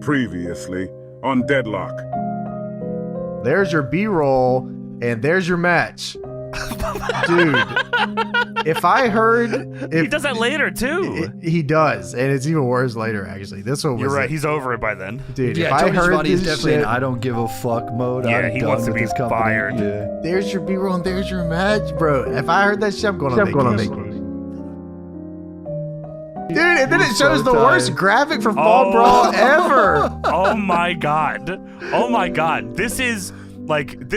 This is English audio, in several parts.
Previously on Deadlock. There's your B-roll, and there's your match. Dude, if I heard... He does that later, too. He does, and it's even worse later, actually. This one was... You're right, he's over it by then. Dude, yeah, if I heard is this definitely shit... an I don't give a fuck mode. Yeah, I'm he done wants to with be this company. fired. Yeah. There's your B-roll, and there's your match, bro. If I heard that shit, I'm going on vacation. Dude, and then it shows the worst graphic for Fall Brawl ever. Oh my god. Oh my god. This is they could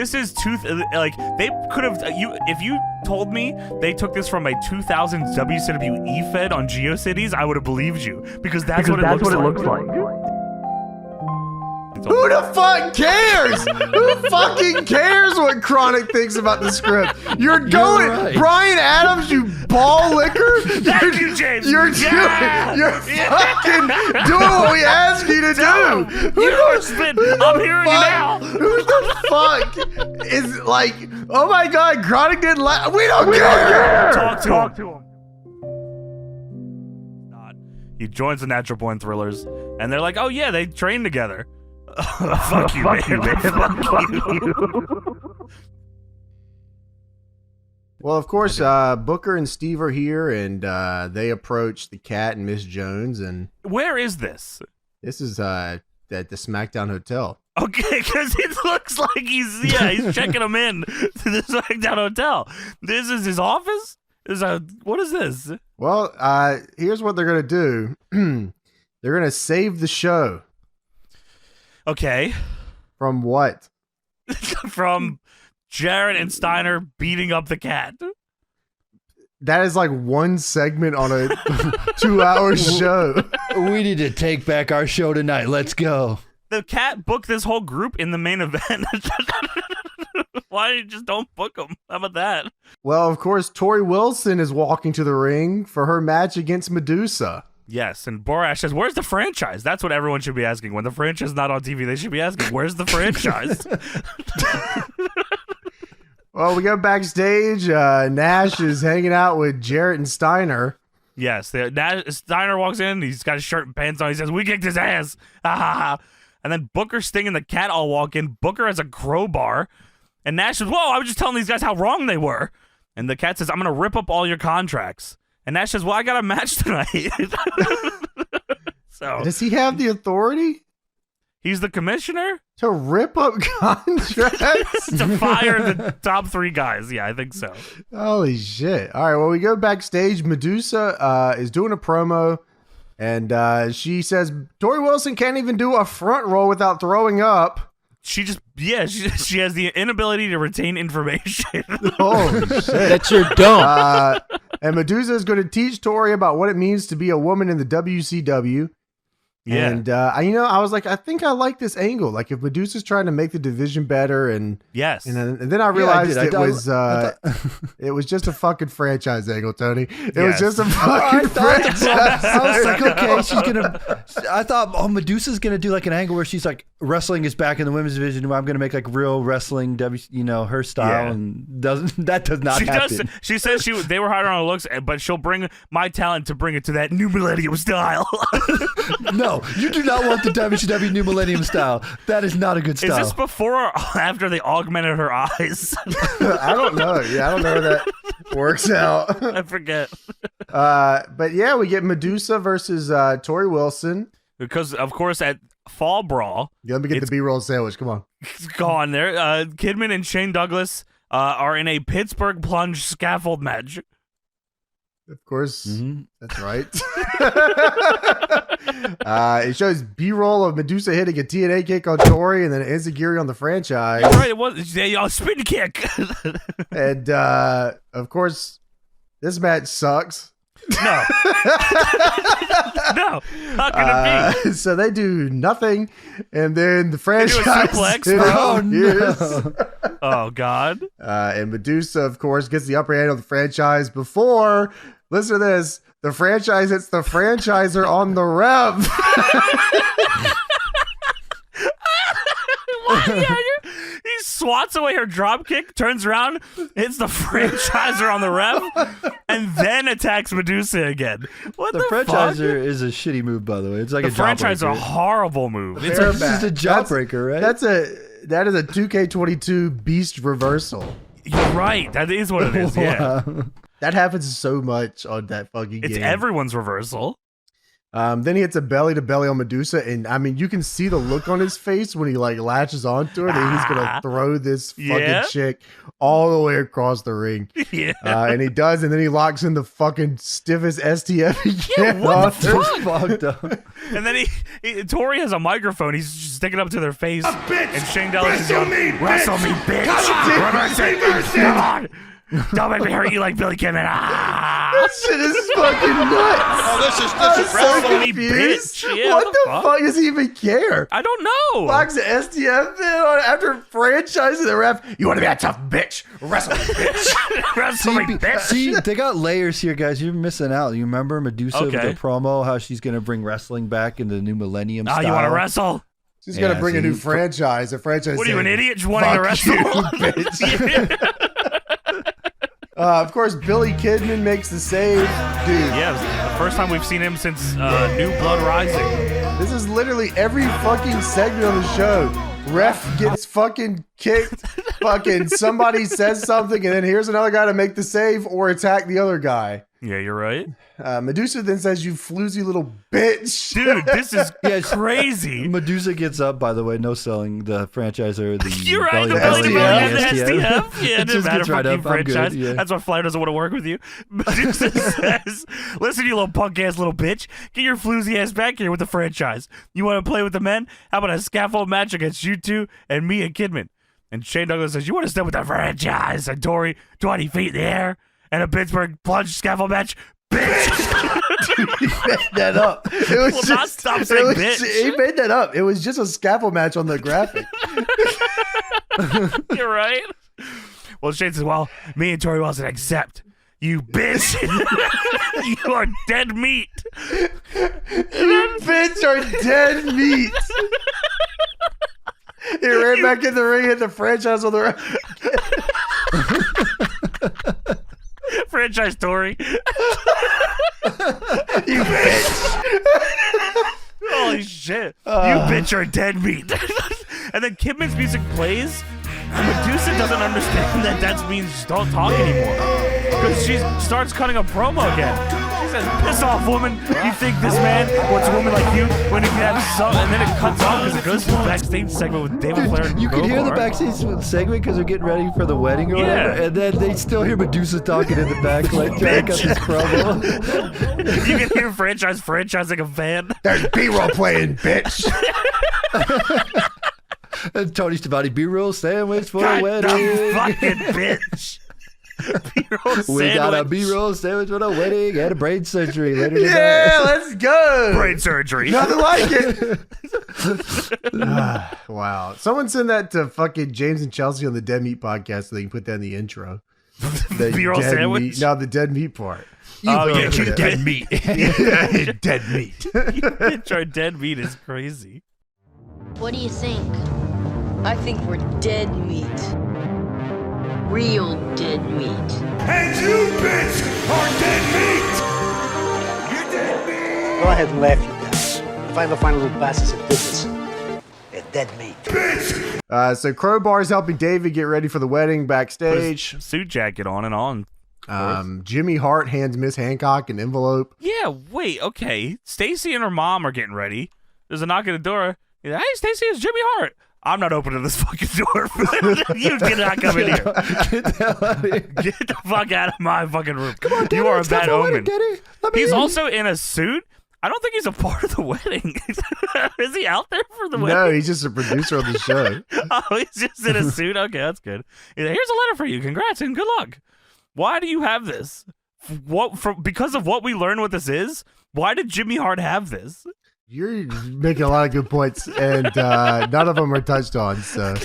have if you told me they took this from a 2000 WCW Fed on GeoCities, I would have believed you because that's what it looks like. Who the fuck cares? Who fucking cares what Chronic thinks about the script? You're going, right. Brian Adams, you ball licker. Thank you, James. You're fucking doing what we ask you to do. I'm hearing you now. Who the fuck is like, oh my god, Chronic didn't laugh. We don't care. Talk to him. He joins the Natural Born Thrillers, and they're like, oh yeah, they train together. Fuck you, man. Fuck you. Well, of course, Booker and Steve are here, and they approach the Cat and Miss Jones, and where is this? This is at the SmackDown Hotel. Okay, because it looks like he's checking them in to the SmackDown Hotel. This is his office? What is this? Well, here's what they're gonna do. They're gonna save the show. Okay. From what? From Jarrett and Steiner beating up the Cat. That is like one segment on a 2-hour show. We need to take back our show tonight. Let's go. The Cat booked this whole group in the main event. Why just don't book them? How about that? Well, of course, Torrie Wilson is walking to the ring for her match against Medusa. Yes, and Borash says, where's the franchise? That's what everyone should be asking. When the franchise is not on TV, they should be asking, where's the franchise? Well, we go backstage. Nash is hanging out with Jarrett and Steiner. Yes, Steiner walks in. He's got his shirt and pants on. He says, we kicked his ass. And then Booker, Sting, and the Cat all walk in. Booker has a crowbar. And Nash says, whoa, I was just telling these guys how wrong they were. And the Cat says, I'm going to rip up all your contracts. And Nash says, well, I got a match tonight. So does he have the authority? He's the commissioner? To rip up contracts? To fire the top 3 guys. Yeah, I think so. Holy shit. All right, well, we go backstage. Medusa is doing a promo, and she says, Torrie Wilson can't even do a front roll without throwing up. She just, she has the inability to retain information. Holy shit. That's your dumb. And Medusa is going to teach Torrie about what it means to be a woman in the WCW. Yeah. And, I was like, I think I like this angle. Like, if Medusa's trying to make the division better, and yes, and then I realized it was just a fucking franchise angle, Tony. It was just a fucking franchise. I was like, okay, she's gonna. I thought, Medusa's gonna do like an angle where she's like wrestling is back in the women's division. Where I'm gonna make like real wrestling, her style, and that does not happen. She says they were hard on her looks, but she'll bring my talent to bring it to that new millennium style. No, you do not want the WCW New Millennium style. That is not a good style. Is this before or after they augmented her eyes? I don't know. Yeah, I don't know how that works out. I forget. But yeah, we get Medusa versus Torrie Wilson. Because, of course, at Fall Brawl... Yeah, let me get the B-roll sandwich. Come on. It's gone there. Kidman and Shane Douglas are in a Pittsburgh plunge scaffold match. Of course, That's right. It shows B-roll of Medusa hitting a TNA kick on Torrie, and then an Enziguri on the franchise. You're right, it was a spin kick. And of course, this match sucks. No. No. How can it be? So they do nothing, and then the franchise. They do a suplex? Oh, God. And Medusa, of course, gets the upper hand on the franchise before. Listen to this. The franchise hits the franchiser on the rev. What? Yeah, he's swats away her drop kick, turns around, hits the franchiser on the ref, and then attacks Medusa again. What the franchiser is a shitty move, by the way. It's like the a franchiser is a jawbreaker. horrible move. It's a jawbreaker, right? That is a 2K22 beast reversal. You're right. That is what it is. Yeah. That happens so much on that fucking game. It's everyone's reversal. Then he hits a belly to belly on Medusa, and I mean, you can see the look on his face when he like latches onto her, and he's gonna throw this fucking chick all the way across the ring. Yeah, and he does, and then he locks in the fucking stiffest STF he can. What the fucked up. And then Torrie has a microphone. He's just sticking up to their face, and Shane Dallas is yelling, "Wrestle me, bitch! Come on! Don't make me hurt you like Billy Kidman." This shit is fucking nuts. Oh, this is wrestle me, bitch. Yeah, what the fuck does he even care? I don't know. Locks the STF in on after franchising the ref. You want to be a tough bitch? Wrestle me, bitch. Wrestle me, bitch. See, they got layers here, guys. You're missing out. You remember Medusa with the promo, how she's going to bring wrestling back in the new millennium style? You want to wrestle? She's going to bring a new franchise. A franchise. What are you, an idiot? Just wanting to wrestle? You, bitch. Of course, Billy Kidman makes the save. Dude. Yeah, the first time we've seen him since New Blood Rising. This is literally every fucking segment on the show. Ref gets fucking kicked. Fucking somebody says something, and then here's another guy to make the save or attack the other guy. Yeah, you're right. Medusa then says, "You floozy little bitch." Dude, this is crazy. Medusa gets up, by the way, no selling the franchisor. You're right, the belly to belly and the STF. Yeah, it doesn't matter for you franchise. Yeah. That's why Flair doesn't want to work with you. Medusa says, "Listen, you little punk ass little bitch. Get your floozy ass back here with the franchise. You want to play with the men? How about a scaffold match against you two and me and Kidman?" And Shane Douglas says, "You want to step with the franchise?" And Torrie, 20 feet in the air. And a Pittsburgh plunge scaffold match. Bitch! Dude, he made that up. It was not stop saying bitch. He made that up. It was just a scaffold match on the graphic. You're right. Well, Shane says, "Well, me and Torrie Wilson accept. You bitch. You are dead meat. You bitch are dead meat." He ran back in the ring, hit the franchise on the franchise Torrie. You bitch. Holy shit. You bitch are dead meat. And then Kidman's music plays, and Medusa doesn't understand that means don't talk anymore. Because she starts cutting a promo again. She says, "Piss off, woman. You think this man wants a woman like you when he can have some?" And then it cuts off because it goes to the backstage segment with David Flair and You can hear the Crowbar. backstage segment because they're getting ready for the wedding or whatever, and then they still hear Medusa talking in the back like Jarrett got this promo. You can hear franchising a van. There's B-roll playing, bitch. And Tony Schiavone, B-roll sandwich for God, the wedding. the fucking bitch. B-roll We got a sandwich. B-roll sandwich for the wedding and a brain surgery later today. Yeah, let's go. Brain surgery. Nothing like it. Wow. Someone send that to fucking James and Chelsea on the Dead Meat podcast so they can put that in the intro. The B-roll dead sandwich? Meat. No, the dead meat part. Oh, yeah, you dead meat. Yeah, dead meat. Bitch, our dead meat is crazy. What do you think? I think we're dead meat. Real dead meat. And you, bitch, are dead meat! You're dead meat! Go ahead and laugh, you guys. If I ever find a little bastards that did this, they're dead meat. Bitch! So Crowbar's helping David get ready for the wedding backstage. Put his suit jacket on and on. Jimmy Hart hands Miss Hancock an envelope. Yeah, wait, okay. Stacy and her mom are getting ready. There's a knock at the door. Hey, Stacy, it's Jimmy Hart. I'm not opening this fucking door. You cannot come in here. Get the hell out of here. Get the fuck out of my fucking room. Come on, Daddy, you are a it's time bad for wedding, omen. Daddy. Let me He's in. also in a suit. I don't think he's a part of the wedding. Is he out there for the wedding? No, he's just a producer on the show. Oh, he's just in a suit? Okay, that's good. He's like, here's a letter for you. Congrats and good luck. Why do you have this? Because of what we learned what this is? Why did Jimmy Hart have this? You're making a lot of good points, and none of them are touched on. So,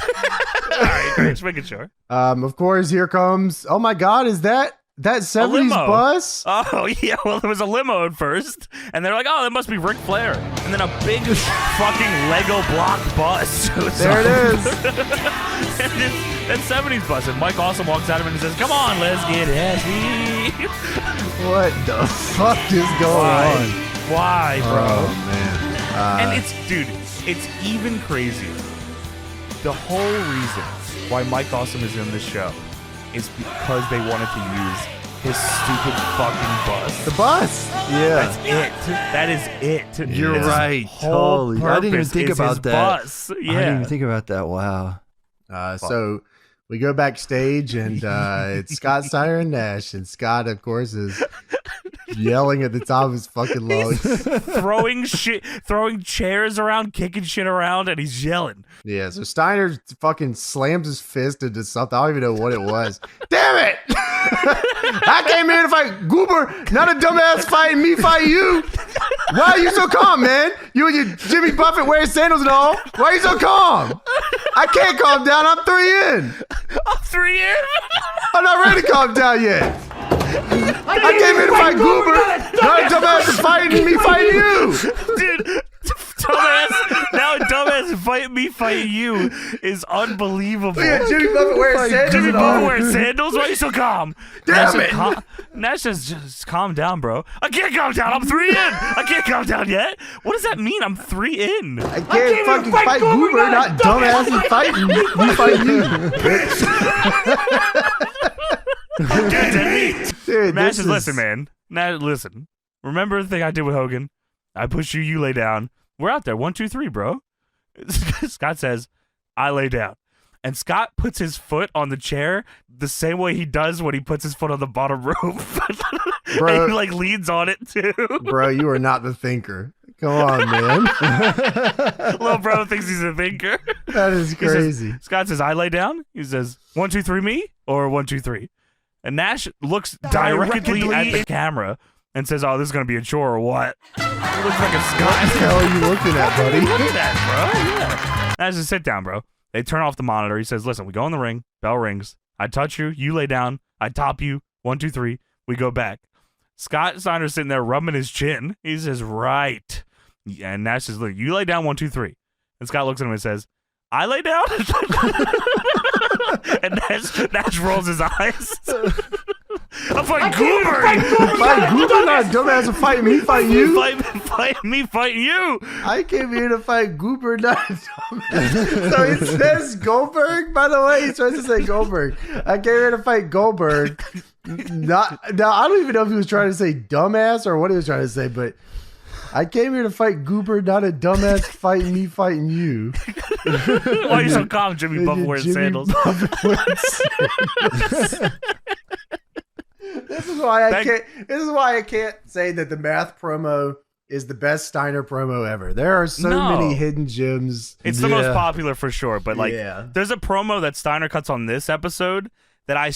All right, great. Just making sure. of course, here comes. Oh my God, is that 70s limo. bus? Oh, yeah. Well, there was a limo at first, and they're like, oh, that must be Ric Flair. And then a big fucking Lego block bus shows There up. it is. And Then 70s bus, and Mike also walks out of it and says, "Come on, let's get happy." What the fuck is going on? Why, bro? Oh man. And it's even crazier. The whole reason why Mike Awesome is in this show is because they wanted to use his stupid fucking bus. The bus. Yeah. That's it. That is it. You're His right. whole Totally. I didn't even purpose think is about his that. Bus. Yeah. I didn't even think about that. Wow. So we go backstage and it's Scott, Steiner, and Nash. And Scott, of course, is yelling at the top of his fucking lungs. throwing chairs around, kicking shit around, and he's yelling. Yeah, so Steiner fucking slams his fist into something. I don't even know what it was. Damn it! I came here to fight Goober, not a dumbass fighting me, fight you. Why are you so calm, man? You and your Jimmy Buffett wearing sandals and all. Why are you so calm? I can't calm down. I'm 3 in. I'm 3 in? I'm not ready to calm down yet. I came here to fight Goober, not a dumbass fighting me, fighting you. Dude, dumbass. Now a dumbass fighting me, fighting you is unbelievable. Yeah, Jimmy Buffett wearing sandals. Jimmy Buffett wearing sandals? Why are you so calm? Damn it. Nash says, just calm down, bro. I can't calm down. I'm 3 in. I can't calm down yet. What does that mean? I'm 3 in. I can't fucking fight Goober, not dumbass fighting me, fighting you. Dude, Nash says, listen, man. Now, listen. Remember the thing I did with Hogan? I push you, you lay down. We're out there. 1, 2, 3, bro. Scott says, I lay down. And Scott puts his foot on the chair the same way he does when he puts his foot on the bottom rope. Bro, and he like leans on it too. Bro, you are not the thinker. Come on, man. Little bro thinks he's a thinker. That is crazy. Scott says, I lay down. He says, 1, 2, 3 me or 1, 2, 3. And Nash looks directly at the camera and says, oh, this is going to be a chore or what? He looks like a Scott. What the hell are you looking at, buddy? Look at that, bro. Yeah. Nash says, sit down, bro. They turn off the monitor. He says, listen, we go in the ring. Bell rings. I touch you. You lay down. I top you. 1, 2, 3. We go back. Scott Steiner's sitting there rubbing his chin. He says, right. And Nash says, look, you lay down 1, 2, 3. And Scott looks at him and says, I lay down? And Nash rolls his eyes. I'm fighting Goober. Fight Goober, not dumbass fighting me, fighting you. Fight me, fighting you. I came here to fight Goober, not dumbass. So it says Goldberg, by the way. He's supposed to say Goldberg. I came here to fight Goldberg. Now, I don't even know if he was trying to say dumbass or what he was trying to say, but I came here to fight Goober, not a dumbass fighting me, fighting you. Why are you so calm, Jimmy Buffett wearing sandals? This is why I can't say that the math promo is the best Steiner promo ever. There are so many hidden gems. It's the most popular for sure, but like, there's a promo that Steiner cuts on this episode that I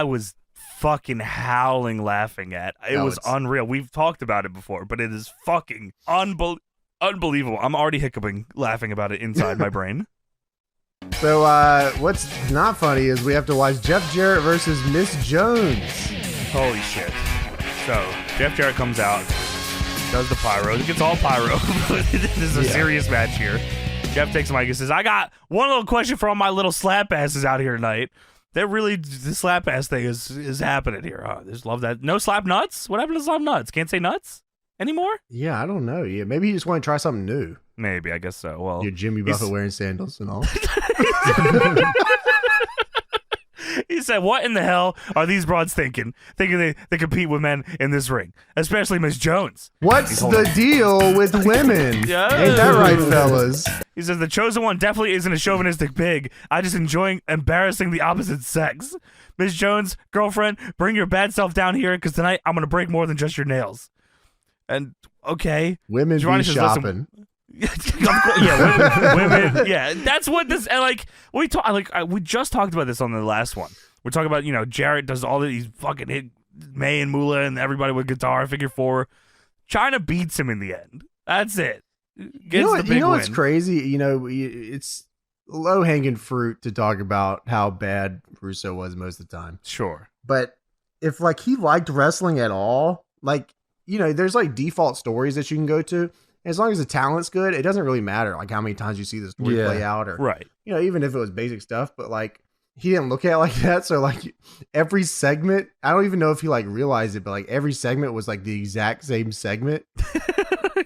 was fucking howling laughing at. It was unreal. We've talked about it before, but it is fucking unbelievable. I'm already hiccuping laughing about it inside my brain. So what's not funny is we have to watch Jeff Jarrett versus Miss Jones. Holy shit. So Jeff Jarrett comes out, does the pyro. He gets all pyro. This is a serious match here. Jeff takes the mic and says, I got one little question for all my little slap asses out here tonight. That really, the slap ass thing is happening here. Huh? Just love that. No slap nuts? What happened to slap nuts? Can't say nuts anymore? Yeah, I don't know. Yeah, maybe you just want to try something new. Maybe, I guess so. Well, you're Jimmy Buffett wearing sandals and all. He said, what in the hell are these broads thinking? Thinking they compete with men in this ring, especially Miss Jones. What's the deal with women? Ain't that right, fellas? He says, the chosen one definitely isn't a chauvinistic pig. I just enjoy embarrassing the opposite sex. Miss Jones, girlfriend, bring your bad self down here because tonight I'm going to break more than just your nails. And, okay. Women be shopping. Women. Yeah, that's what this. And like we just talked about this on the last one. We're talking about Jarrett does all these fucking hit May and Moolah and everybody with guitar, figure four. China beats him in the end. That's it. Gets the big win. What's crazy? It's low hanging fruit to talk about how bad Russo was most of the time. Sure, but if like he liked wrestling at all, like there's like default stories that you can go to. As long as the talent's good, it doesn't really matter like how many times you see the story play out or right. Even if it was basic stuff, but like he didn't look at it like that. So like every segment, I don't even know if he like realized it, but like every segment was like the exact same segment.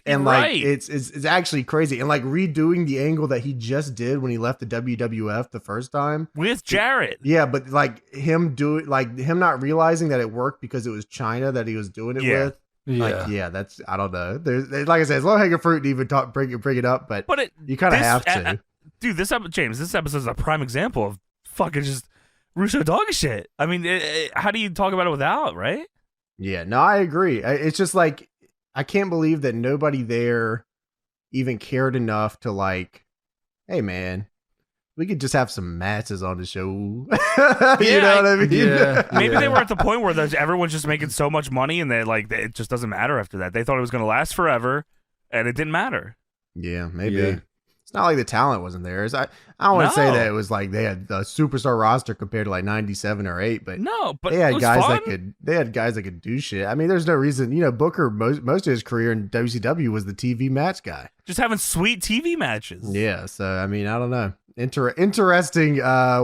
And like Right. it's actually crazy. And like redoing the angle that he just did when he left the WWF the first time. With Jarrett. Yeah, but like him not realizing that it worked because it was China that he was doing it Yeah. with. Yeah. Like, yeah, that's, I don't know. There's like I said, it's low hanging fruit to even bring it up, but But you kind of have to. Dude, this episode is a prime example of fucking just Russo dog shit. I mean, how do you talk about it without, right? Yeah, no, I agree. It's just like, I can't believe that nobody there even cared enough to like, hey man, we could just have some matches on the show. You know what I mean? Yeah. Maybe they were at the point where everyone's just making so much money and it just doesn't matter after that. They thought it was going to last forever and it didn't matter. Yeah, maybe. Yeah. It's not like the talent wasn't there. I don't want to say No. that it was like they had a superstar roster compared to like 97 or 8, but No, but they it had was guys fun. that could do shit. I mean, there's no reason, Booker most of his career in WCW was the TV match guy. Just having sweet TV matches. Yeah, so I mean, I don't know. Interesting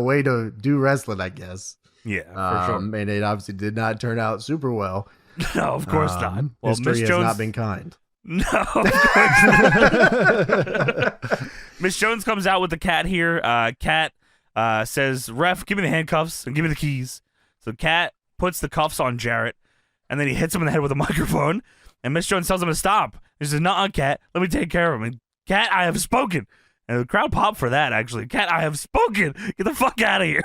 way to do wrestling, I guess. Yeah, for sure. And it obviously did not turn out super well. No, of course not. Well, History Miss has Jones not been kind. No. Of course not. Miss Jones comes out with the cat here. Cat says, "Ref, give me the handcuffs and give me the keys." So Cat puts the cuffs on Jarrett, and then he hits him in the head with a microphone. And Miss Jones tells him to stop. He says, "Nuh-uh, Cat. Let me take care of him." And Cat, I have spoken. And the crowd popped for that, actually. Cat, I have spoken. Get the fuck out of here.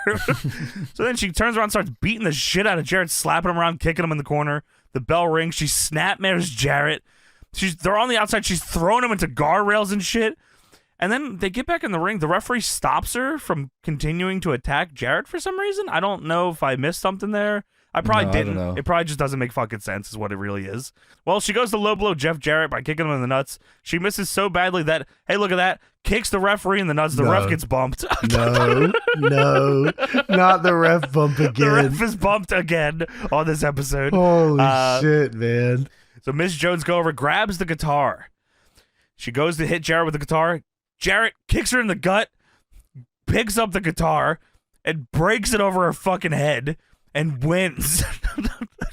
So then she turns around and starts beating the shit out of Jarrett, slapping him around, kicking him in the corner. The bell rings. She snapmares Jarrett. They're on the outside. She's throwing him into guardrails and shit. And then they get back in the ring. The referee stops her from continuing to attack Jarrett for some reason. I don't know if I missed something there. I probably No, I didn't. don't know. It probably just doesn't make fucking sense is what it really is. Well, she goes to low blow Jeff Jarrett by kicking him in the nuts. She misses so badly that, hey, look at that. Kicks the referee in the nuts. The No. ref gets bumped. No, not the ref bump The again. ref is bumped again on this episode. Holy shit, man. So Miss Jones goes over, grabs the guitar. She goes to hit Jarrett with the guitar. Jarrett kicks her in the gut, picks up the guitar, and breaks it over her fucking head and wins.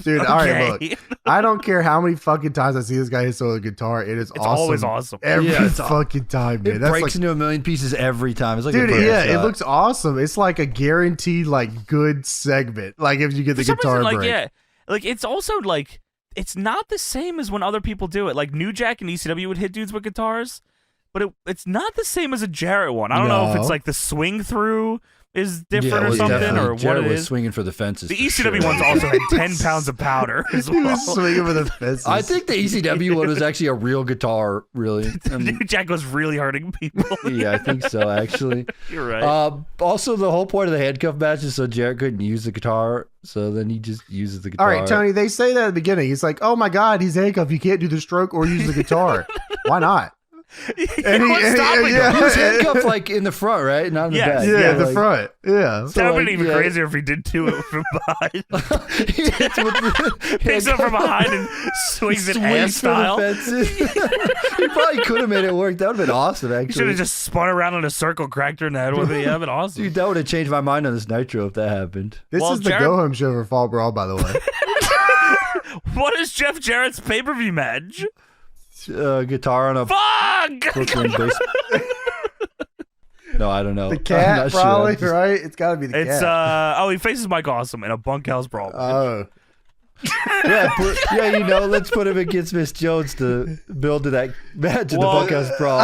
Dude, all right, Okay. look. I don't care how many fucking times I see this guy hit someone with a guitar. It is It's awesome. always awesome. Every Yeah, it's fucking time, man. It That's breaks like, into a million pieces every time. It's like dude, a yeah, bird it shot. looks awesome. It's like a guaranteed, like, good segment. Like, if you get the For some guitar reason, break. yeah, like it's also like it's not the same as when other people do it. Like New Jack and ECW would hit dudes with guitars, but it's not the same as a Jarrett one. I don't know if No. it's like the swing through is different Yeah, or well, something definitely. or what Jarrett it was is. swinging for the fences. The for ECW sure. ones also had 10 pounds of powder as He well. was swinging for the fences. I think the ECW one was actually a real guitar, really. New Jack was really hurting people. Yeah, I think so, actually. You're right. Also, the whole point of the handcuff match is so Jarrett couldn't use the guitar, so then he just uses the guitar. All right, Tony, they say that at the beginning. He's like, oh my God, he's handcuffed. He can't do the stroke or use the guitar. Why not? What's stopping yeah. him? He was handcuffed like in the front, right? Not in the Yes. back. Yeah, the like- front. Yeah. That would have like, been even yeah. crazier if he did do it from behind. He hits with the Picks up from behind and swings it ass swings for style. the fences. He probably could have made it work. That would have been awesome, He should actually. have just spun around in a circle, cracked her in the head with it. Yeah, that'd been awesome. Dude, that would have changed my mind on this Nitro if that happened. This Well, is the Jarrett- go home show for Fall Brawl, by the way. What is Jeff Jarrett's pay-per-view match? Guitar on a Fuck! Brooklyn bass. No, I don't know. The I'm cat, not sure. probably, I'm just- right? It's got to be the It's cat. he faces Mike Awesome in a bunkhouse brawl. Oh. Yeah, let's put him against Miss Jones to build to that match in the bunkhouse brawl.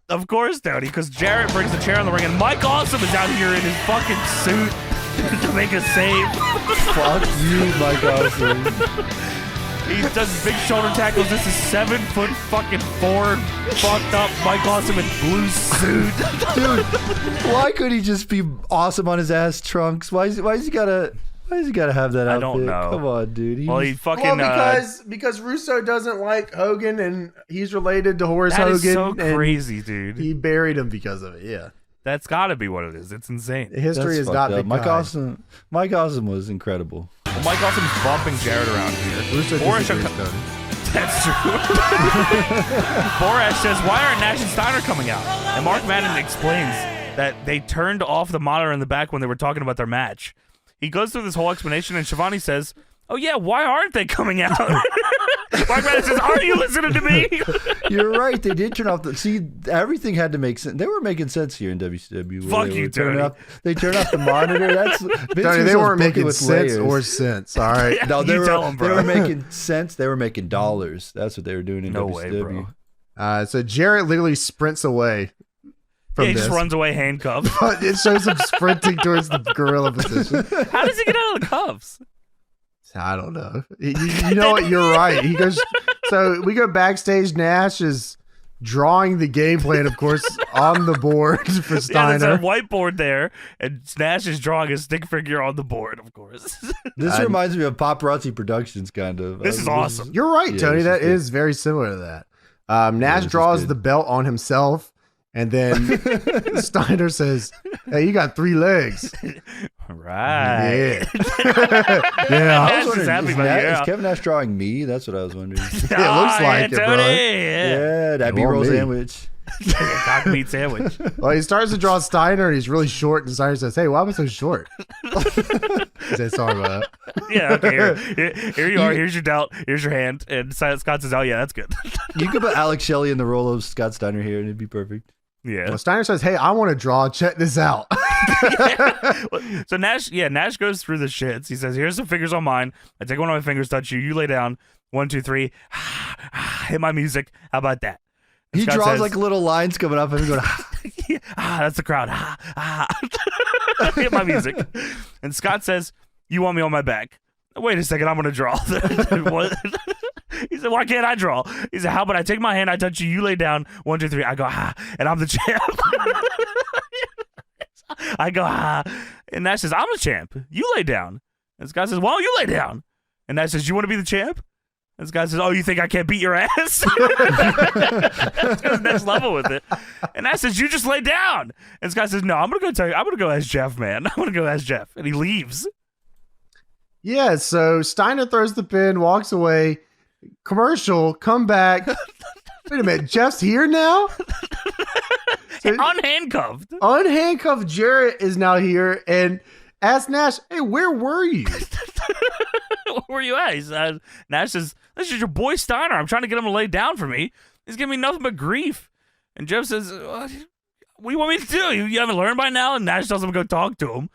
Of course, Tony, because Jarrett brings the chair in the ring, and Mike Awesome is out here in his fucking suit to make a save. Fuck you, Mike Awesome. He does big shoulder tackles. This is 7 foot fucking 4 fucked up Mike Awesome in blue suit. Dude, why could he just be awesome on his ass trunks? Why is he gotta have that outfit? I don't know. Come on, dude. Well, he fucking because Russo doesn't like Hogan and he's related to Horace that Hogan. is so and crazy, dude. He buried him because of it. Yeah. That's got to be what it is. It's insane. History That's has not fucked been up. Mike kind. Awesome was incredible. Well, Mike Awesome's bumping Jarrett around here. Russo Boris disagrees, Tony. That's true. Boris says, why aren't Nash and Steiner coming out? And Mark Madden explains, that they turned off the monitor in the back when they were talking about their match. He goes through this whole explanation, and Shivani says, "Oh yeah, why aren't they coming out?" Mark Madden says, "Are you listening to me?" You're right. They did turn off the. See, everything had to make sense. They were making sense here in WCW. Fuck you, Tony. They turned off the monitor. That's Tony, they weren't making sense or sense. All right. Yeah, No, they them, bro. they were making sense. They were making dollars. That's what they were doing in No WCW. way, bro. So Jarrett literally sprints away from He this. just runs away handcuffed. But it shows him sprinting towards the gorilla position. How does he get out of the cuffs? I don't know. You know what? You're right. He goes. So we go backstage. Nash is drawing the game plan, of course, on the board for Yeah, Steiner. there's a whiteboard there, and Nash is drawing a stick figure on the board, of course. This reminds me of Paparazzi Productions, kind of. This is awesome. You're right, Yeah, Tony. this That is is very similar to that. Nash this is draws good. the belt on himself, and then Steiner says, "Hey, you got 3 legs." Right. Yeah. I Nash was is wondering, happy, is, but Nash, yeah. is Kevin Nash drawing me? That's what I was wondering. It looks like it, bro. Yeah, that It B-roll won't be. sandwich. Cock meat sandwich. Well, he starts to draw Steiner, and he's really short. And Steiner says, "Hey, why am I so short?" He says, "Sorry about that." Yeah, okay. Here you are. Here's your delt. Here's your hand. And Scott says, "Oh, yeah, that's good." You could put Alex Shelley in the role of Scott Steiner here, and it'd be perfect. Yeah. Well, Steiner says, "Hey, I want to draw. Check this out." So Nash goes through the shits. He says, "Here's some fingers on mine. I take one of my fingers, touch you. You lay down. 1, 2, 3. Hit my music. How about that?" He Scott draws says, like little lines coming up, and he's going, that's the crowd. Hit my music. And Scott says, "You want me on my back?" Wait a second, I'm gonna draw. What? He said, "Why can't I draw?" He said, "How about I take my hand, I touch you, you lay down. 1, 2, 3. I go and I'm the champ." I go and Nash says, "I'm the champ. You lay down." And Scott says, "Well, you lay down." And Nash says, "You want to be the champ?" And Scott says, "Oh, you think I can't beat your ass?" Let's go to the next level with it. And Nash says, "You just lay down." And Scott says, "No, I'm gonna go tell you. I'm gonna go ask Jeff, man. I'm gonna go ask Jeff." And he leaves. Yeah. So Steiner throws the pin, walks away. Commercial. Come back. Wait a minute. Jeff's here now. So, Unhandcuffed. unhandcuffed Jarrett is now here and asks Nash, "Hey, where were you?" Where were you at? He says, Nash says, "This is your boy Steiner. I'm trying to get him to lay down for me. He's giving me nothing but grief." And Jeff says, "What do you want me to do? You haven't learned by now?" And Nash tells him to go talk to him.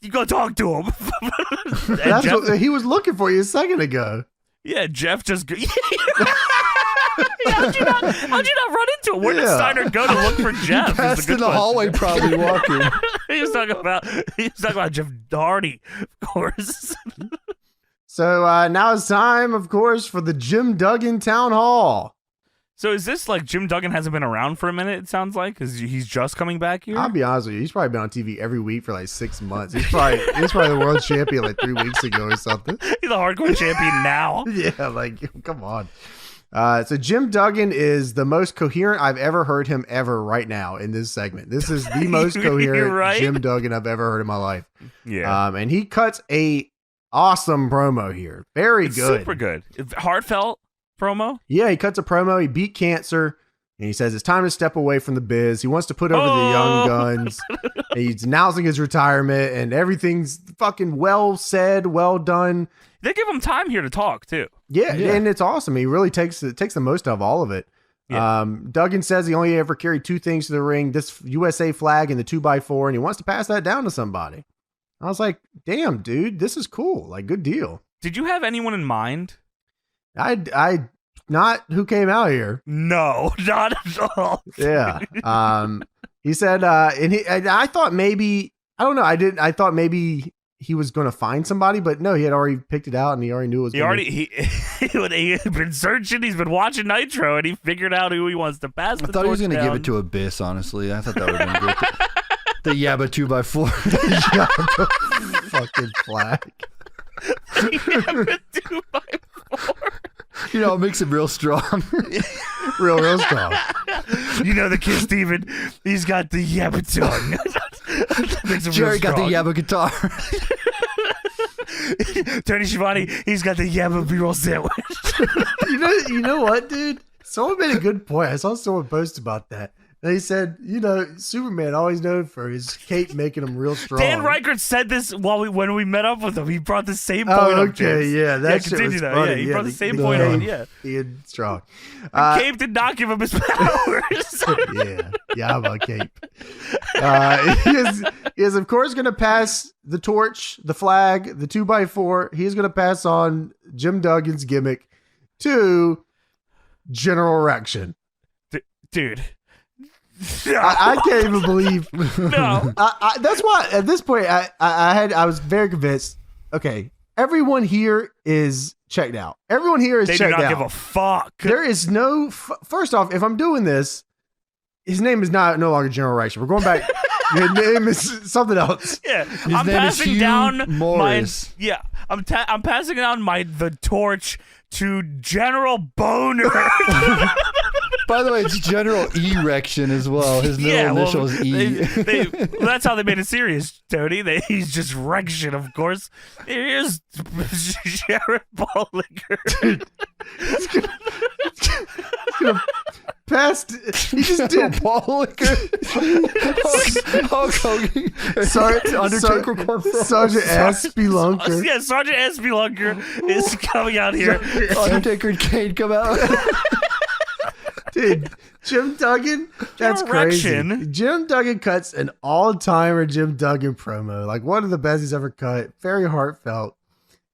You go talk to him. And That's Jeff, what he was looking for you a second ago. yeah, Jeff just how'd you not run into him? Where did Yeah. Steiner go to look for Jeff? is passed good in the question. hallway, probably walking. He was talking about Jeff Hardy, of course. So now it's time, of course, for the Jim Duggan Town Hall. So is this like Jim Duggan hasn't been around for a minute, it sounds like, because he's just coming back here? I'll be honest with you, he's probably been on TV every week for like 6 months. He's probably the world champion like 3 weeks ago or something. He's a hardcore champion now. Yeah, like, come on. So Jim Duggan is the most coherent I've ever heard him ever right now in this segment. This is the most You're coherent right. Jim Duggan I've ever heard in my life. Yeah. And he cuts a awesome promo here. Very It's good. super good. Heartfelt promo. Yeah, he cuts a promo. He beat cancer. And he says it's time to step away from the biz. He wants to put over the young guns. He's announcing his retirement, and everything's fucking well said, well done. They give him time here to talk, too. Yeah, and it's awesome. He really takes the most of all of it. Yeah. Duggan says he only ever carried 2 things to the ring: this USA flag and the 2x4, and he wants to pass that down to somebody. I was like, damn, dude, this is cool. Like, good deal. Did you have anyone in mind? I not who came out here. No, not at all. Yeah. He said, and I thought maybe, I don't know. I thought maybe he was going to find somebody, but no, he had already picked it out and he already knew it was He had been searching. He's been watching Nitro, and he figured out who he wants to pass. I thought he was going to give it to Abyss, honestly. I thought that would have been great. The Yabba 2x4. fucking flag. You know, it makes him real strong. real strong. You know the kid Steven, he's got the Yabba tongue. Makes him Jerry real got the strong. Yabba guitar. Tony Schiavone, he's got the Yabba B-roll sandwich. You know what, dude? Someone made a good point. I saw someone post about that. They said, Superman always known for his cape making him real strong. Dan Reichert said this when we met up with him. He brought the same point Oh, up. okay, James. yeah, that shit continue was though. funny. Yeah, he Yeah, brought the the- same the point cape. up. Yeah, Being strong. Cape did not give him his powers. Yeah, I'm a cape. He is, of course, going to pass the torch, the flag, the 2x4. He's going to pass on Jim Duggan's gimmick to General Rection. Dude. I can't even believe. No. That's why at this point I was very convinced. Okay, everyone here is checked out. Everyone here is They checked out. do not give a fuck. There is no. First off, if I'm doing this, his name is no longer General Rection. We're going back. His name is something else. Yeah, His I'm name is passing Hugh down Morris. I'm passing down the torch to General Boner. By the way, it's General Erection as well. His middle initial is E. That's how they made it serious, Tony. He's just Rection, of course. Here's Jarrett Bollinger. Past, he just did. Hulk Hogan. Undertaker Sergeant Spelunker. Yeah, Sergeant Spelunker is coming out here. Undertaker and Kane come out. Dude, Jim Duggan, that's crazy. Rection. Jim Duggan cuts an all-timer Jim Duggan promo, like one of the best he's ever cut. Very heartfelt.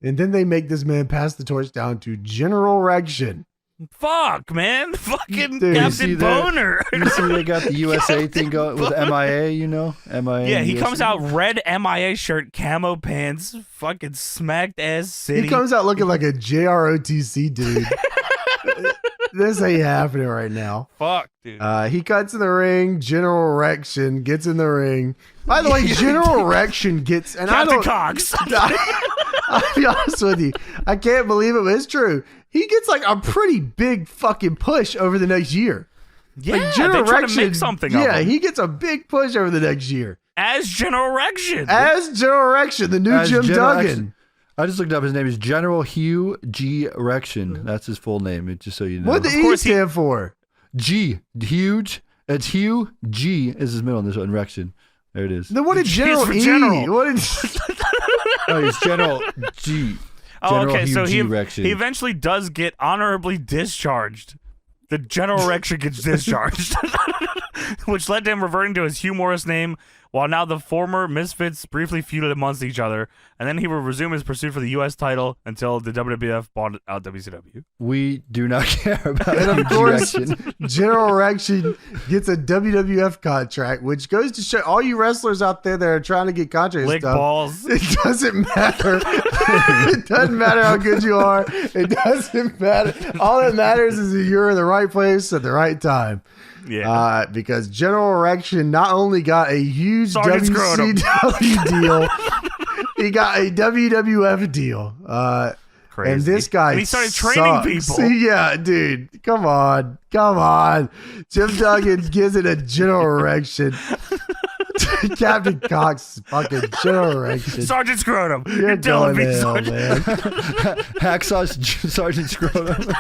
And then they make this man pass the torch down to General Rection. Fuck, man. Fucking Dude, Captain Boner. You see they got the USA thing going with MIA, MIA. Yeah, he USA. comes out red MIA shirt, camo pants, fucking smacked ass city. He comes out looking like a JROTC dude. This ain't happening right now. Fuck, dude. He cuts in the ring. General Rection gets in the ring. By the way, General Rection gets... And Captain Cox. I'll be honest with you. I can't believe it, but it's true. He gets like a pretty big fucking push over the next year. Yeah, like General they try to Rection, make something of him. he gets a big push over the next year. As General Rection. As General Rection, the new As Jim General Duggan. I just looked up. His name is General Hugh G. Rection. That's his full name. Just so you know. What did E stand for? G. Huge. It's Hugh G. Is his middle initial in Rection. There it is. Then what did G is General for E? General. What did? Oh, he's General G. General okay, Hugh so G. Rection. he eventually does get honorably discharged. The General Rection gets discharged, which led to him reverting to his Hugh Morris name, while now the former Misfits briefly feuded amongst each other, and then he will resume his pursuit for the U.S. title until the WWF bought out WCW. We do not care about And Hugh of G. course, Rection. General Rection gets a WWF contract, which goes to show all you wrestlers out there that are trying to get contracts. Lick stuff, balls. It doesn't matter. It doesn't matter how good you are. It doesn't matter. All that matters is that you're in the right place at the right time. Yeah. Because General Rection not only got a huge Sergeant WCW deal, he got a WWF deal. Crazy. And this guy And he started training sucks. people. Yeah, dude. Come on. Jim Duggan gives it a General Rection. Captain Cox, fucking General Rection. Sergeant Scrotum. You're telling going me, to hell, Sergeant. man. Hacksaw Sergeant Scrotum.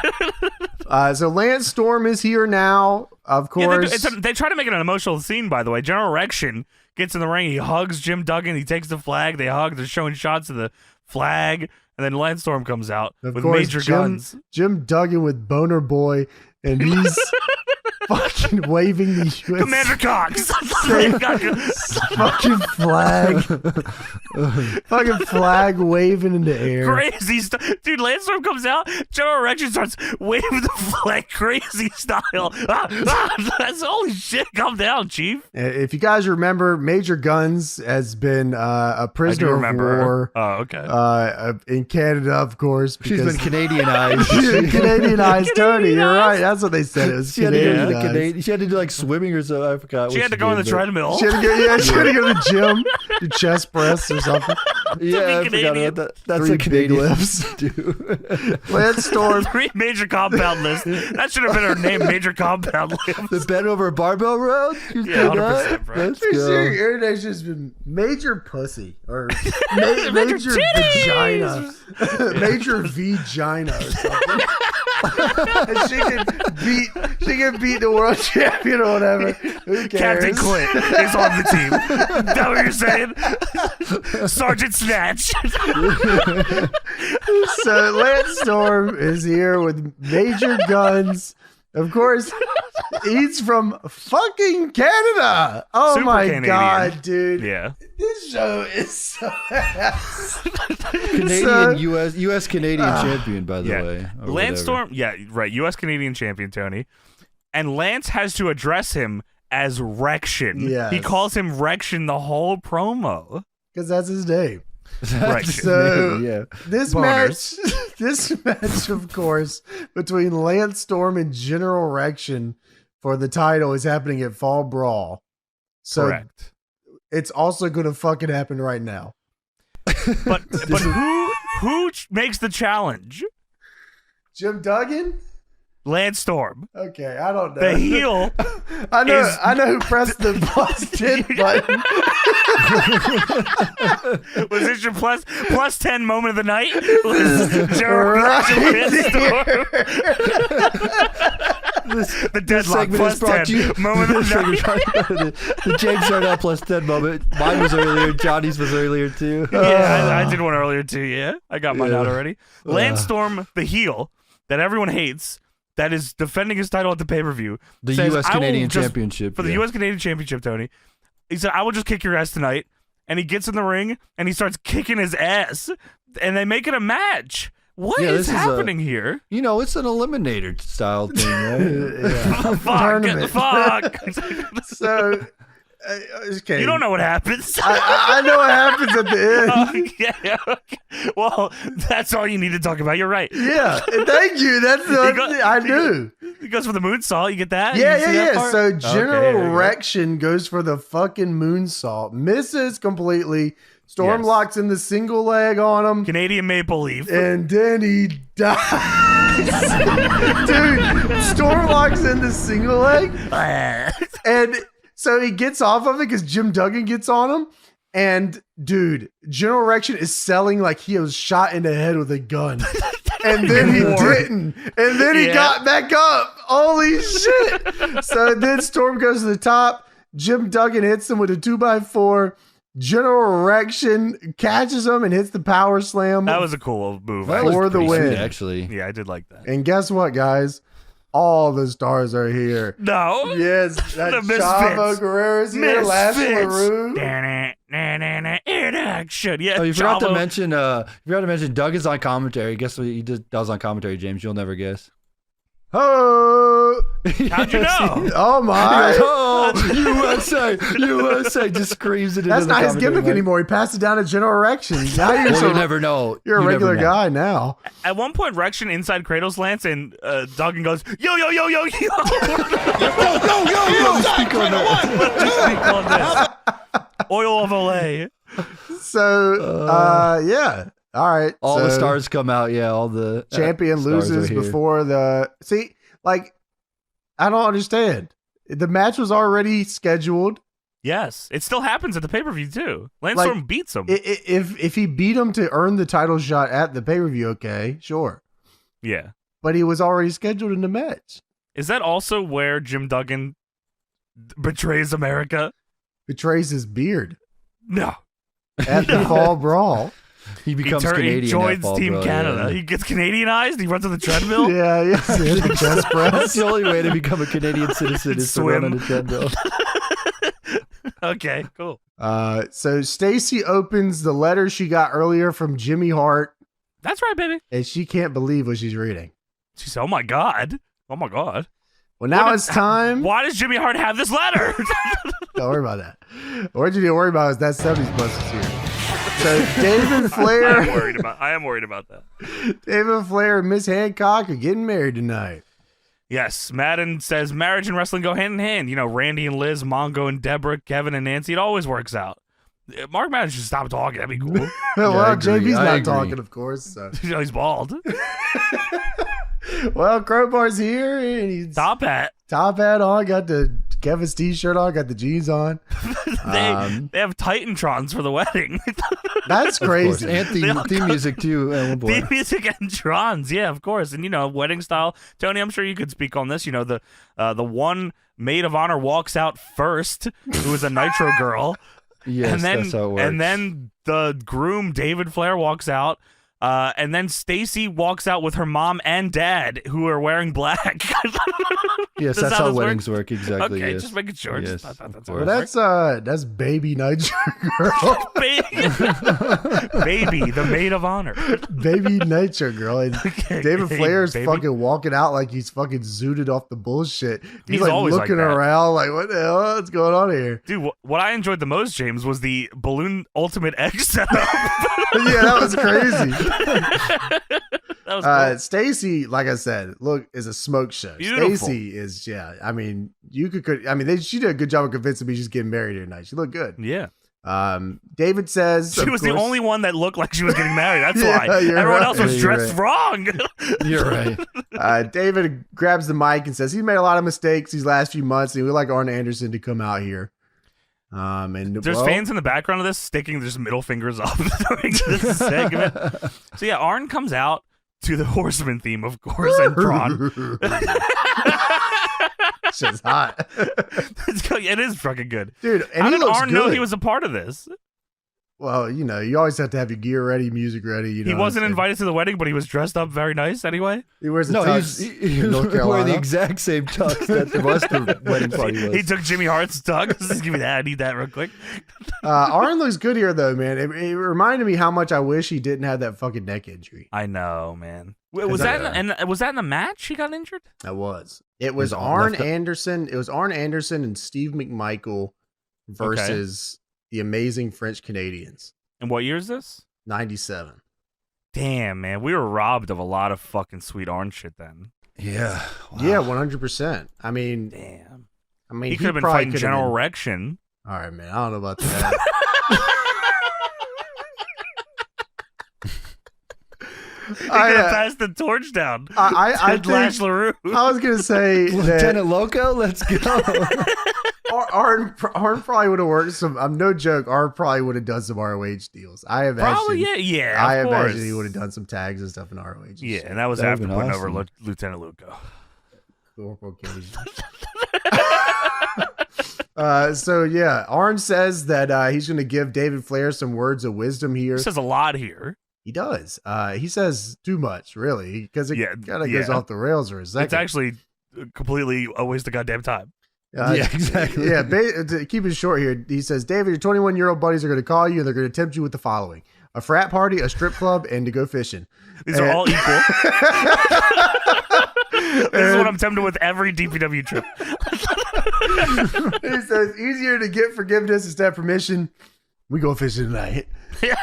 So Lance Storm is here now, of Yeah, course. they try to make it an emotional scene, by the way. General Rection gets in the ring. He hugs Jim Duggan. He takes the flag. They hug. They're showing shots of the flag. And then Lance Storm comes out Of with course, major guns. Jim Duggan with Boner Boy, and he's fucking waving the US Commander Cox. fucking flag. Fucking flag waving in the air. Crazy stuff. Dude, Lance Storm comes out. General Rection starts waving the flag crazy style. That's holy shit. Calm down, Chief. If you guys remember, Major Guns has been a prisoner of war. Oh, okay. In Canada, of course. She's because- been Canadianized. Canadianized, Tony. You're right. That's what they said. It was She had to go to the Canadianized. Canadian. She had to do like swimming or so. I forgot. She what had to go on the did, but- treadmill. She had to go, she had to go to the gym, do chest press or something. Yeah, I forgot Canadian. about that. That's 3 a Canadian big lifts. dude. Lance Storm. 3 major compound lifts. That should have been her name, Major Compound Lifts. The bend over barbell row. Yeah, 100%, bro. Let's Pretty go. sure your internation has been major pussy or major vagina, major vagina or something. And she can beat the world champion or whatever. Who cares? Captain Clint is on the team. Is that what you're saying? Sergeant Snatch. So Lance Storm is here with major guns. Of course, he's from fucking Canada. Oh Super my Canadian. God, dude. Yeah. This show is so ass. Canadian US Canadian champion, by the way. or Lance whatever. Storm, right, US Canadian champion, Tony. And Lance has to address him as Rection. Yes. He calls him Rection the whole promo. Because that's his name. Rection. So Yeah. this Boners. match, of course, between Lance Storm and General Rection for the title is happening at Fall Brawl. So Correct. it's also going to fucking happen right now. But who makes the challenge? Jim Duggan? Lance Storm. Okay, I don't know. The heel. I know. is- I know who pressed the plus 10 button. Was this your plus 10 moment of the night? Was Jarrett the Deadlock segment plus is brought 10 to you. moment of the night. The James Stardown plus 10 moment. Mine was earlier. Johnny's was earlier too. Yeah, I did one earlier too. Yeah, I got mine out already. Lance Storm, the heel that everyone hates, that is defending his title at the pay-per-view. The says, US "I will Canadian just- Championship. for the U.S. Canadian Championship, Tony. He said, "I will just kick your ass tonight." And he gets in the ring and he starts kicking his ass, and they make it a match. What Yeah, is this is happening here? You know, it's an eliminator style thing, right? Tournament. Fuck. So, okay. You don't know what happens. I know what happens at the end. Yeah. Okay. Well, that's all you need to talk about. You're right. Yeah, thank you. That's the I knew. He goes for the moonsault. You get that? Yeah, You see that yeah. part? So Okay, General there you go. Rection goes for the fucking moonsault, misses completely. Storm Yes. locks in the single leg on him, Canadian Maple Leaf. and then he dies. Dude, Storm locks in the single leg, and so he gets off of it because Jim Duggan gets on him. And dude, General Rection is selling like he was shot in the head with a gun. And then he didn't. And then he got back up. Holy shit. So then Storm goes to the top. Jim Duggan hits him with a 2x4. General Rection catches him and hits the power slam. That was a cool move. That was For the pretty win. sweet, actually. Yeah, I did like that. And guess what, guys? All the stars are here. No. Yes, that The Misfits. Chavo Guerrero's here. Lash LaRue. In action. Yeah. Oh, you forgot to Chavo. mention. You forgot to mention. Doug is on commentary. Guess what he does on commentary, James? You'll never guess. Oh, How'd you know? oh my. Oh, USA, USA! Just screams it. That's into not the his gimmick commentary. anymore. He passed it down to General Rection. Now you're, Well, you never know. you're a You never regular know. guy now. At one point, Rection inside cradles Lance, and Duggan goes, yo, yo, yo, yo, yo. Speak on that. Oil of Olay. So, yeah. All right. All the so stars come out. Yeah, all the champion stars loses are here. before the. See, like, I don't understand. The match was already scheduled. Yes. It still happens at the pay-per-view, too. Lance Like, Storm beats him. If he beat him to earn the title shot at the pay per view, okay, sure. Yeah. But he was already scheduled in the match. Is that also where Jim Duggan betrays America? Betrays his beard No. at the Fall Brawl. He becomes he Canadian. joins at Fall Team Brawl, Canada. yeah. He gets Canadianized. He runs on the treadmill. Yeah, yeah. The chest That's press. the only way to become a Canadian citizen is to run on a treadmill. Okay, cool. So Stacy opens the letter she got earlier from Jimmy Hart, That's right, baby. and she can't believe what she's reading. She said, oh, my God. Oh, my God. Well, now What it's is- time. Why does Jimmy Hart have this letter? Don't worry about that. What you need to worry about is that 70s bus is here. So David Flair, I am worried about that. David Flair and Miss Hancock are getting married tonight. Yes, Madden says marriage and wrestling go hand in hand. You know, Randy and Liz, Mongo and Deborah, Kevin and Nancy. It always works out. Mark Madden should stop talking. That'd be cool. Well, I agree. JB's I not agree. talking, of course. So. You know, he's bald. Well, Crowbar's here, and he's Top hat. top hat on, got the Kevin's t-shirt on, got the jeans on. They have Titantrons for the wedding. That's crazy. And theme music too. At one point. Theme music and drums, yeah, of course. And wedding style. Tony, I'm sure you could speak on this. The one maid of honor walks out first, who is a Nitro girl. Yes, and then, that's how it works. And then the groom, David Flair, walks out. And then Stacy walks out with her mom and dad, who are wearing black. Yes, that's how weddings work. Exactly. Okay, yes. just making sure. Yes, Just thought that's of Well, course. that's baby Nitro girl. Baby, the maid of honor. Baby Nitro girl. And David Flair's baby. fucking walking out like he's fucking zooted off the bullshit. He's like always looking like that. around like, what the hell? What's going on here? Dude, what I enjoyed the most, James, was the Balloon Ultimate X setup. Yeah, that was crazy. That was cool. Stacy, like I said, is a smoke show. Beautiful. Stacy is, I mean, she did a good job of convincing me she's getting married here tonight. She looked good. Yeah. David says She was the only one that looked like she was getting married. That's Yeah, why. you're Everyone right. else was Yeah, you're dressed wrong. You're right. David grabs the mic and says he's made a lot of mistakes these last few months, and we'd like Arn Anderson to come out here. And There's fans in the background of this sticking just middle fingers up during this segment. So yeah, Arn comes out to the Horseman theme, of course, and Braun. Shit's hot, It is fucking good, dude. And How he did looks Arn good. know he was a part of this? Well, you always have to have your gear ready, music ready. He wasn't invited to the wedding, but he was dressed up very nice anyway. He wears a No, tux he in was North wearing Carolina. the exact same tux that the rest of the wedding party was. He took Jimmy Hart's tux. Just give me that. I need that real quick. Arn looks good here, though, man. It reminded me how much I wish he didn't have that fucking neck injury. I know, man. Was that in the match he got injured? That was. It was Arn Anderson. It was Arn Anderson and Steve McMichael versus the Amazing French Canadians. And what year is this? 97. Damn, man. We were robbed of a lot of fucking sweet orange shit then. Yeah. Wow. Yeah, 100%. I mean, Damn. he He could have been probably fighting could've General been- Rection. All right, man. I don't know about that. He could have passed the torch down. I to Lash think, LaRue. I was gonna say that Lieutenant Loco, let's go. Arn probably would have worked some. I'm no joke. Arn probably would have done some ROH deals. I imagine. Probably, yeah. I of imagine course. he would have done some tags and stuff in ROH. and Yeah, shit. and that was That after would've putting been over awesome. Lieutenant Luco. Historical occasion. So yeah, Arn says that he's going to give David Flair some words of wisdom here. He says a lot here. He does. He says too much, really, because it kind of goes yeah. off the rails for a second. It's actually completely a waste of goddamn time. Yeah, exactly. Yeah, to keep it short here, he says, David, your 21-year-old buddies are going to call you and they're going to tempt you with the following: a frat party, a strip club, and to go fishing. These are all equal. This is what I'm tempted with every DPW trip. He says, easier to get forgiveness instead of permission. We go fishing tonight. Yeah,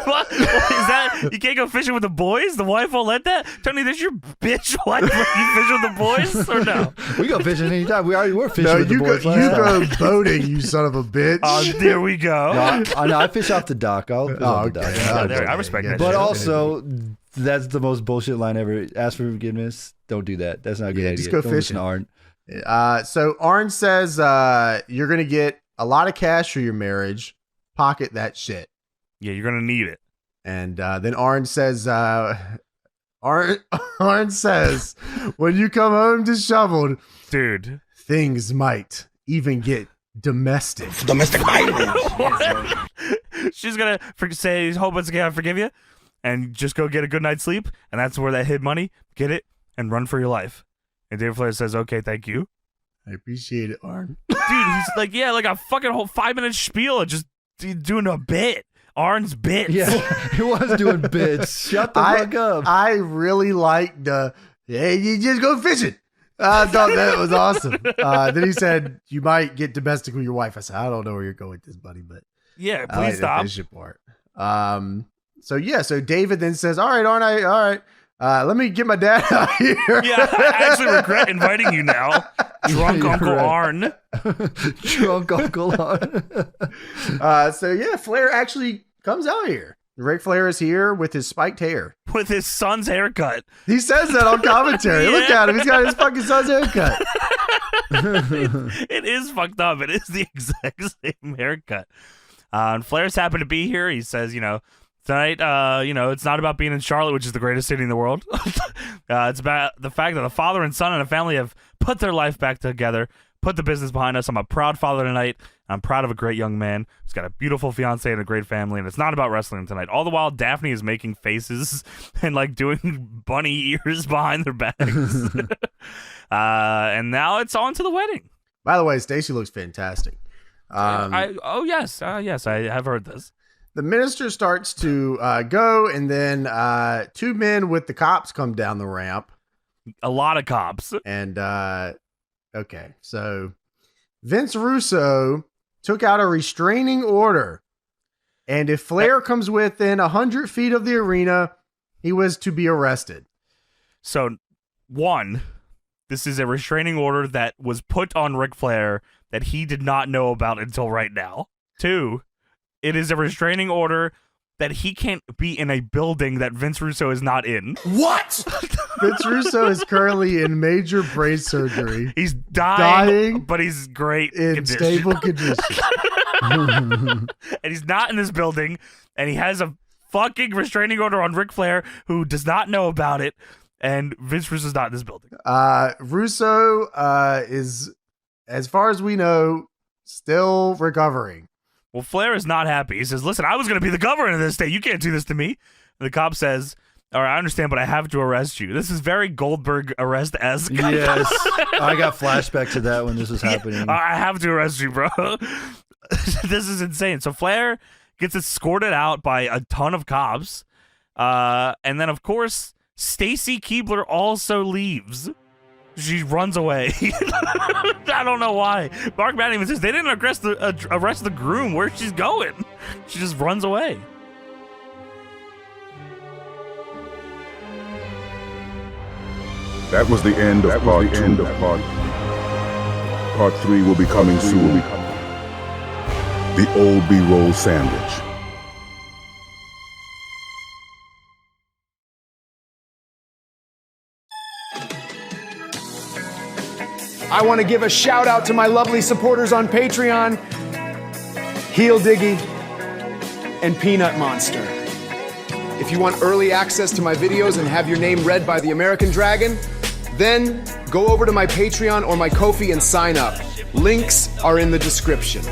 what is that? You can't go fishing with the boys? The wife won't let that? Tony, this your bitch wife let you fish with the boys? Or no? We go fishing anytime. We already were fishing No, with the you boys go, last time. boating, you son of a bitch. Oh, there we go. No, I fish off the dock. I'll fish off the okay. dock. Yeah, there, I respect that. But shit. also, that's the most bullshit line ever. Ask for forgiveness. Don't do that. That's not a good idea. just go Don't listen fishing. to Arn. So Arn says you're going to get a lot of cash for your marriage. Pocket that shit. Yeah, you're gonna need it. And then Arn says, Arn says, when you come home disheveled, Dude. things might even get domestic. Domestic violence. She's gonna say, hope it's gonna forgive you, and just go get a good night's sleep, and that's where that hid money, get it, and run for your life. And David Flair says, okay, thank you. I appreciate it, Arn. Dude, he's like, yeah, like a fucking whole 5-minute spiel of just doing a bit. Arn's bits. Yeah, he was doing bits. Shut the fuck up. I really liked the, hey, you just go fishing. I thought that was awesome. Then he said, you might get domestic with your wife. I said, I don't know where you're going with this, buddy, but Yeah, I like please stop. the fishing part. So David then says, all right, Arn, all right. Let me get my dad out here. Yeah, I actually regret inviting you now. Drunk You're Uncle right. Arn. Drunk Uncle Arn. Flair actually comes out here. Ric Flair is here with his spiked hair. With his son's haircut. He says that on commentary. Yeah. Look at him. He's got his fucking son's haircut. It is fucked up. It is the exact same haircut. And Flair's happy to be here. He says, tonight, it's not about being in Charlotte, which is the greatest city in the world. It's about the fact that a father and son and a family have put their life back together, put the business behind us. I'm a proud father tonight. I'm proud of a great young man who's got a beautiful fiance and a great family, and it's not about wrestling tonight. All the while, Daphne is making faces and like doing bunny ears behind their backs. And now it's on to the wedding. By the way, Stacy looks fantastic. Yes, I have heard this. The minister starts to go, and then two men with the cops come down the ramp. A lot of cops. And, okay, so Vince Russo took out a restraining order. And if Flair comes within 100 feet of the arena, he was to be arrested. So, one, this is a restraining order that was put on Ric Flair that he did not know about until right now. Two, it is a restraining order that he can't be in a building that Vince Russo is not in. What? Vince Russo is currently in major brace surgery. He's dying, but he's great in condition. stable condition. And he's not in this building, and he has a fucking restraining order on Ric Flair who does not know about it, and Vince Russo's not in this building. Russo is, as far as we know, still recovering. Well, Flair is not happy. He says, listen, I was going to be the governor of this state. You can't do this to me. And the cop says, all right, I understand, but I have to arrest you. This is very Goldberg arrest-esque. Yes. I got flashbacks to that when this was happening. Yeah, I have to arrest you, bro. This is insane. So Flair gets escorted out by a ton of cops. And then, of course, Stacy Keibler also leaves. She runs away. I don't know why. Mark Madden even says they didn't arrest the groom. Where she's going? She just runs away. That was the end of part 2. Part 3 will be coming soon. The old B-roll sandwich. I want to give a shout out to my lovely supporters on Patreon, HeelDiggy and PeeNutMonSter. If you want early access to my videos and have your name read by the American Dragon, then go over to my Patreon or my Ko-fi and sign up. Links are in the description.